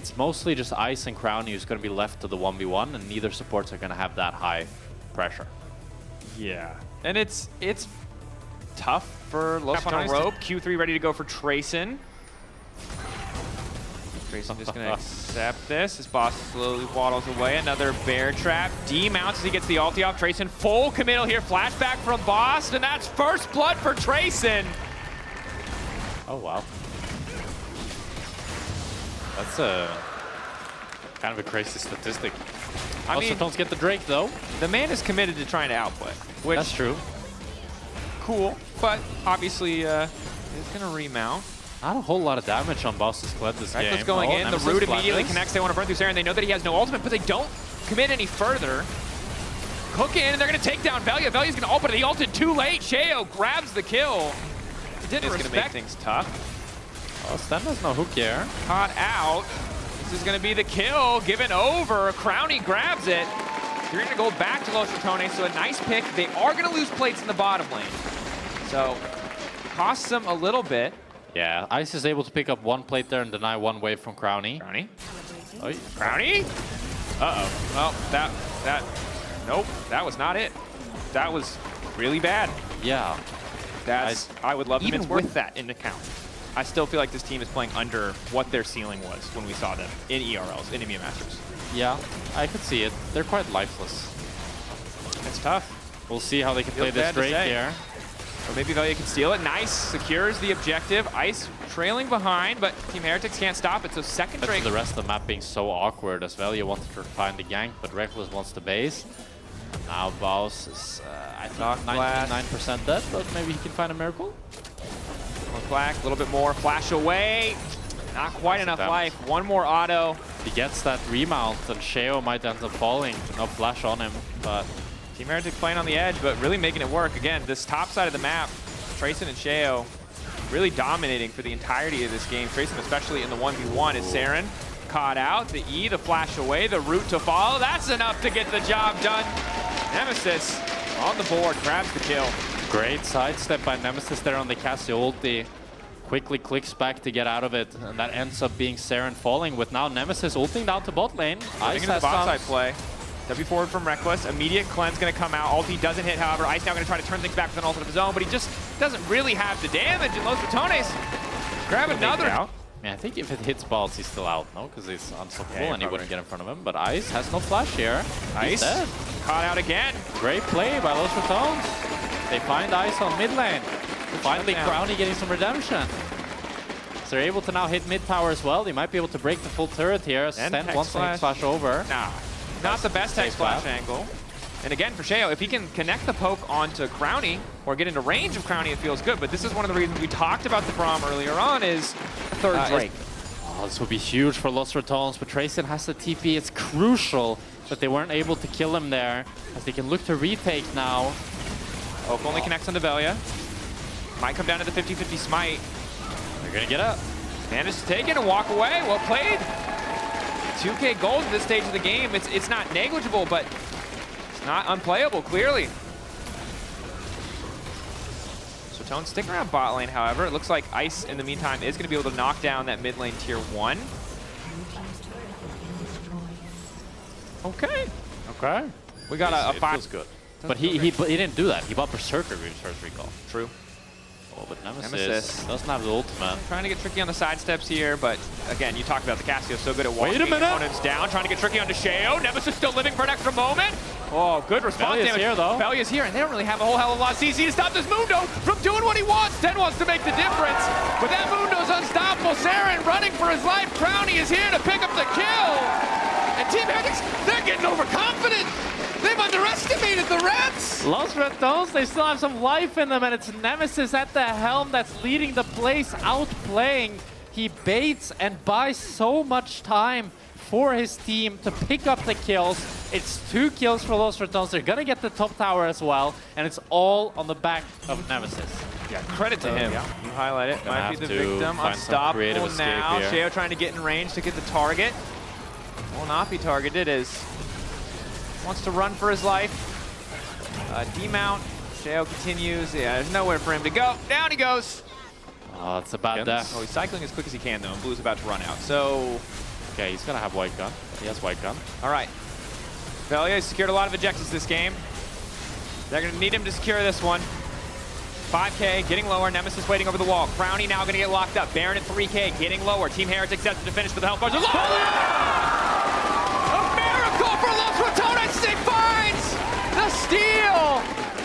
it's mostly just Ice and Crowny who's going to be left to the 1v1, and neither supports are going to have that high pressure. Yeah, and it's tough for Los on a rope. Q3 ready to go for Trayson. Trayson just going to accept this. His boss slowly waddles away. Another bear trap. D mounts as he gets the ulti off. Trayson full committal here. Flashback from Boss, and that's first blood for Trayson. Oh, wow. That's a kind of a crazy statistic. I mean, Ratones get the Drake, though. The man is committed to trying to outplay. Which, that's true. Cool, but obviously he's going to remount. Not a whole lot of damage on Boss's Kled this game. Reckless going in, the root immediately connects. They want to burn through Saren. They know that he has no ultimate, but they don't commit any further. Cook in, and they're going to take down Velia. Velia's going to ult, but he ulted too late. Sheo grabs the kill. Didn't respect. Going to make things tough. Well, Sten has no hook here. Caught out. This is going to be the kill. Given over. Crowny grabs it. You're going to go back to Los Ratones, so a nice pick. They are going to lose plates in the bottom lane. So, costs them a little bit. Yeah, Ice is able to pick up one plate there and deny one wave from Crowny. Crowny? Oh, Crowny? Uh-oh. Well, nope, that was not it. That was really bad. Yeah. I would love them. It's worth that in account. I still feel like this team is playing under what their ceiling was when we saw them in ERLs, in EMEA Masters. Yeah, I could see it. They're quite lifeless. It's tough. We'll see how they can play this Drake here. Or maybe Velia can steal it. Nice, secures the objective. Ice trailing behind, but Team Heretics can't stop it, so second Drake. The rest of the map being so awkward as Velia wanted to find the gank, but Reckless wants the base. Now Baus is, I think, 99% dead, but maybe he can find a miracle. More Black, a little bit more. Flash away. Not quite enough life. One more auto. He gets that remount, and Sheo might end up falling. No flash on him, but Team Heretics playing on the edge, but really making it work. Again, this top side of the map, Trayson and Sheo really dominating for the entirety of this game. Trayson, especially in the 1v1, is Saren caught out. The E, the flash away, the root to follow. That's enough to get the job done. Nemesis on the board, grabs the kill. Great sidestep by Nemesis there on the Cassie ulti. Quickly clicks back to get out of it, and that ends up being Saren falling with now Nemesis ulting down to bot lane. Ice into the bot side play. W forward from Reckless. Immediate cleanse going to come out. Ulti doesn't hit, however. Ice now going to try to turn things back with an ult of his own, but he just doesn't really have the damage. And Los Ratones grab another. Yeah, I think if it hits balls, he's still out, no? Because he's unstoppable and he wouldn't get in front of him. But Ice has no flash here. Ice caught out again. Great play by Los Ratones. They find Ice on mid lane. Finally, Crowny getting some redemption. So they're able to now hit mid tower as well. They might be able to break the full turret here. Sten wants to Hex Flash over. Nah. Not the best Hex Flash angle. And again, for Sheo, if he can connect the poke onto Crowny or get into range of Crowny, it feels good. But this is one of the reasons we talked about the Braum earlier on is third Drake. Oh, this would be huge for Los Ratones, but Trayson has the TP. It's crucial that they weren't able to kill him there, as they can look to retake now. Poke only connects onto Velia. Might come down to the 50-50 smite. They're going to get up. Managed to take it and walk away. Well played. 2K gold at this stage of the game. It's not negligible, but it's not unplayable, clearly. So Ratones stick around bot lane, however. It looks like Ice, in the meantime, is going to be able to knock down that mid lane tier 1. Okay. Okay. We got a 5. Feels good. But he didn't do that. He bought Berserker with his first recall. True. Oh, but Nemesis doesn't have the ultimate. Trying to get tricky on the side steps here, but again, you talked about the Cassio so good at walking opponents down, trying to get tricky onto Sheo. Nemesis still living for an extra moment. Oh, good response damage. Here, though. Velia's here, and they don't really have a whole hell of a lot of CC to stop this Mundo from doing what he wants. Sten wants to make the difference, but that Mundo's unstoppable. Saren running for his life. Crowny is here to pick up the kill. And Team Heretics, they're getting overconfident. They've underestimated the Rats! Los Ratones, they still have some life in them, and it's Nemesis at the helm that's leading the place, outplaying. He baits and buys so much time for his team to pick up the kills. It's 2 kills for Los Ratones. They're gonna get the top tower as well, and it's all on the back of Nemesis. Yeah, credit to him. Yeah. You highlight it. Might be the victim. Unstoppable now. Sheo trying to get in range to get the target. Will not be targeted as wants to run for his life. Demount. Sheo continues. Yeah, there's nowhere for him to go. Down he goes. Oh, it's a bad death. Oh, he's cycling as quick as he can, though, and Blue's about to run out. So Okay, he's gonna have white gun. He has white gun. All right. Velia has secured a lot of objectives this game. They're gonna need him to secure this one. 5K, getting lower. Nemesis waiting over the wall. Crowny now gonna get locked up. Baron at 3K, getting lower. Team Heretics set to finish with the health bars. A miracle for Los Ratones. He finds the steal.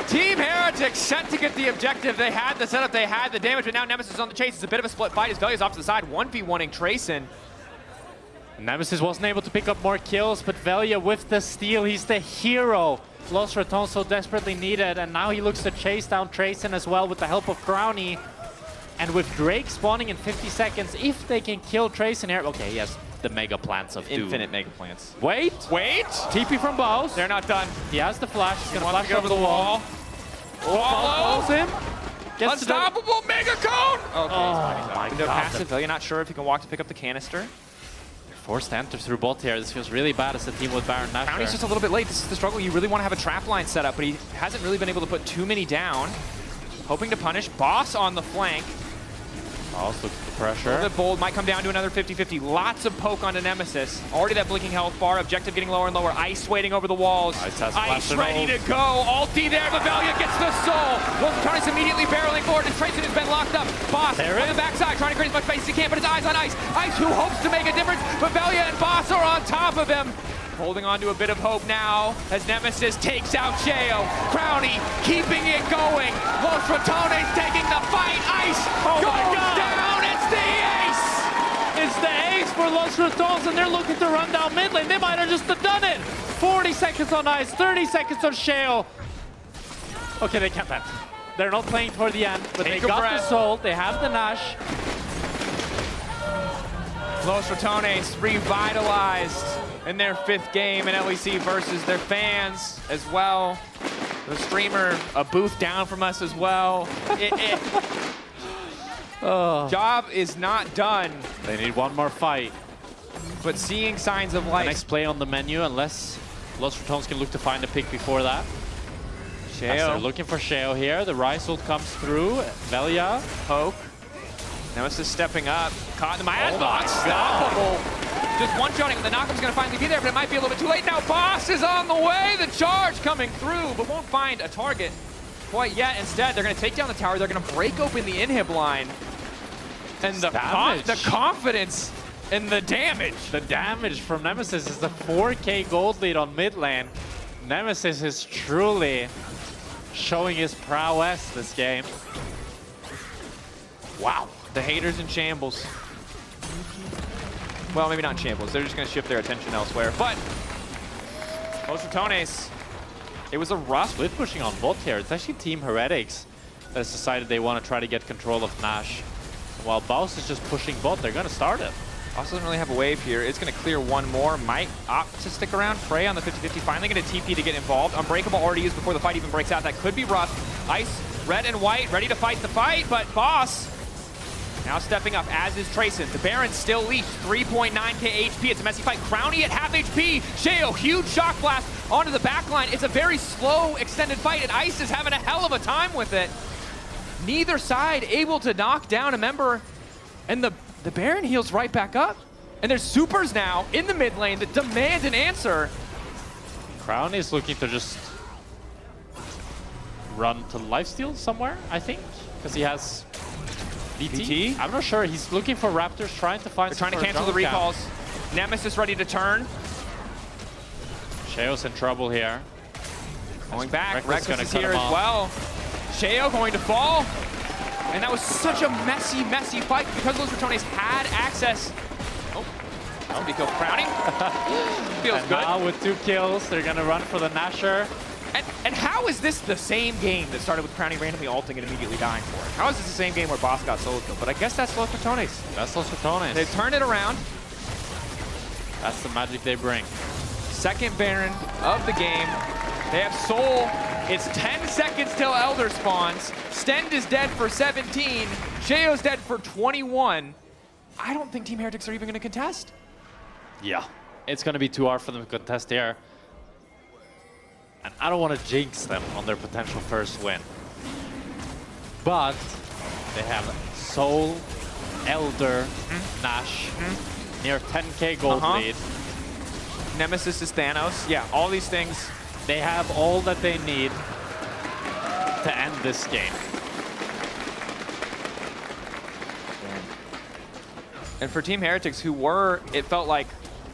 Team Heretics set to get the objective. They had the setup, they had the damage, but now Nemesis is on the chase. It's a bit of a split fight as Velia's off to the side, 1v1ing Trayson. Nemesis wasn't able to pick up more kills, but Velia with the steal, he's the hero Los Ratones so desperately needed, and now he looks to chase down Trayson as well with the help of Crowny. And with Drake spawning in 50 seconds, if they can kill Trayson here, okay, he has the mega plants of doom. Infinite mega plants. Wait! TP from Bows. They're not done. He has the flash, he's gonna flash go over the wall. Follows him. Gets Unstoppable mega cone! Okay, oh my no god. passive. Velia not sure if he can walk to pick up the canister. Forced to enter through bot here. This feels really bad as a team with Baron Nashor. Crowny's just a little bit late. This is the struggle. You really want to have a trap line set up, but he hasn't really been able to put too many down. Hoping to punish. Boss on the flank. Boss looks for the pressure. A little bit bold. Might come down to another 50-50. Lots of poke onto Nemesis. Already that blinking health bar. Objective getting lower and lower. Ice waiting over the walls. Ice ready to go. Ulti there. But Velia gets the soul. Los Ratones immediately barreling forward. And Trayson has been locked up. Boss on the backside trying to create as much space as he can, but his eyes on Ice. Ice who hopes to make a difference, but Velia and Boss are on top of him. Holding on to a bit of hope now as Nemesis takes out Sheo. Crowny keeping it going. Los Ratones taking the fight. Ice goes down. It's the ace. It's the ace for Los Ratones, and they're looking to run down mid lane. They might have just done it. 40 seconds on Ice, 30 seconds on Sheo. Okay, they can't that. They're not playing toward the end, but they got the soul. They have the Nash. Los Ratones revitalized in their 5th game in LEC versus their fans as well. The streamer a booth down from us as well. Job is not done. They need one more fight. But seeing signs of life. The next play on the menu, unless Los Ratones can look to find a pick before that. They're looking for Sheo here. The Rise ult comes through. Velia. Poke. Nemesis stepping up. Caught in the unstoppable. Just one-shotting. The knockup's going to finally be there, but it might be a little bit too late. Now Boss is on the way. The charge coming through, but won't find a target quite yet. Instead, they're going to take down the tower. They're going to break open the inhib line. And the confidence and the damage. The damage from Nemesis is the 4K gold lead on mid lane. Nemesis is truly showing his prowess this game. Wow. The haters in shambles. Well, maybe not in shambles. They're just going to shift their attention elsewhere. But Los Ratones, it was a rough split pushing on bot here. It's actually Team Heretics that has decided they want to try to get control of Nash. And while Baus is just pushing bot, they're going to start it. Baus doesn't really have a wave here. It's going to clear one more. Might opt to stick around. Prey on the 50-50. Finally going to TP to get involved. Unbreakable already used before the fight even breaks out. That could be rough. Ice, red and white, ready to fight the fight. But Boss now stepping up, as is Trayson. The Baron's still leashed, 3.9k HP. It's a messy fight. Crowny at half HP. Sheo, huge shock blast onto the back line. It's a very slow, extended fight, and Ice is having a hell of a time with it. Neither side able to knock down a member, and the Baron heals right back up. And there's supers now in the mid lane that demand an answer. Crowny is looking to just run to lifesteal somewhere, I think, because he has DT? I'm not sure. He's looking for Raptors, trying to find. They're trying to cancel the recalls. Nemesis ready to turn. Sheo's in trouble here. Going back. Reckless is here as well. Sheo going to fall. And that was such a messy, messy fight because Los Ratones had access. Oh, that's going to be killed. Crowning. Feels good. Now with 2 kills, they're going to run for the Nasher. And how is this the same game that started with Crowning randomly ulting and immediately dying for it? How is this the same game where Boss got solo killed? But I guess that's Los Ratones. That's Los Ratones. They turned it around. That's the magic they bring. Second Baron of the game. They have Soul. It's 10 seconds till Elder spawns. Stend is dead for 17. Sheo's dead for 21. I don't think Team Heretics are even going to contest. Yeah. It's going to be too hard for them to contest here. And I don't want to jinx them on their potential first win. But they have Soul, Elder, Nash. Near 10k gold lead. Nemesis is Thanos. Yeah, all these things. They have all that they need to end this game. And for Team Heretics, who were, it felt like,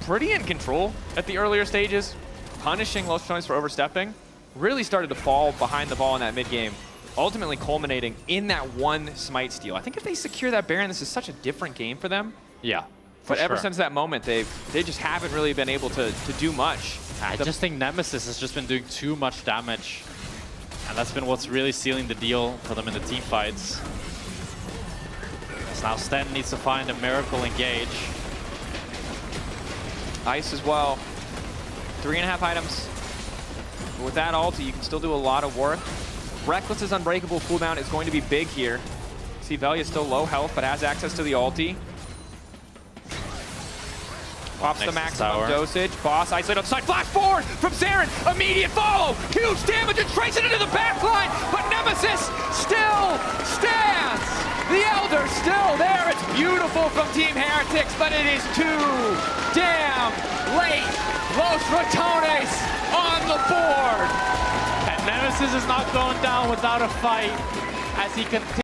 pretty in control at the earlier stages, punishing Los Ratones for overstepping, really started to fall behind the ball in that mid game, ultimately culminating in that one smite steal. I think if they secure that Baron, this is such a different game for them. Yeah. But ever since that moment, they just haven't really been able to do much. I just think Nemesis has just been doing too much damage. And that's been what's really sealing the deal for them in the team fights. So now Sten needs to find a miracle engage. Ice as well. 3.5 items. But with that ulti, you can still do a lot of work. Reckless's unbreakable cooldown is going to be big here. See, Velia still low health, but has access to the ulti. Pops the maximum dosage. Boss isolated on side. Flash forward from Saren. Immediate follow. Huge damage and trace it into the backline. But Nemesis still stands. The Elder's still there. It's beautiful from Team Heretics, but it is too damn late. Los Ratones on the board. And Nemesis is not going down without a fight as he continues.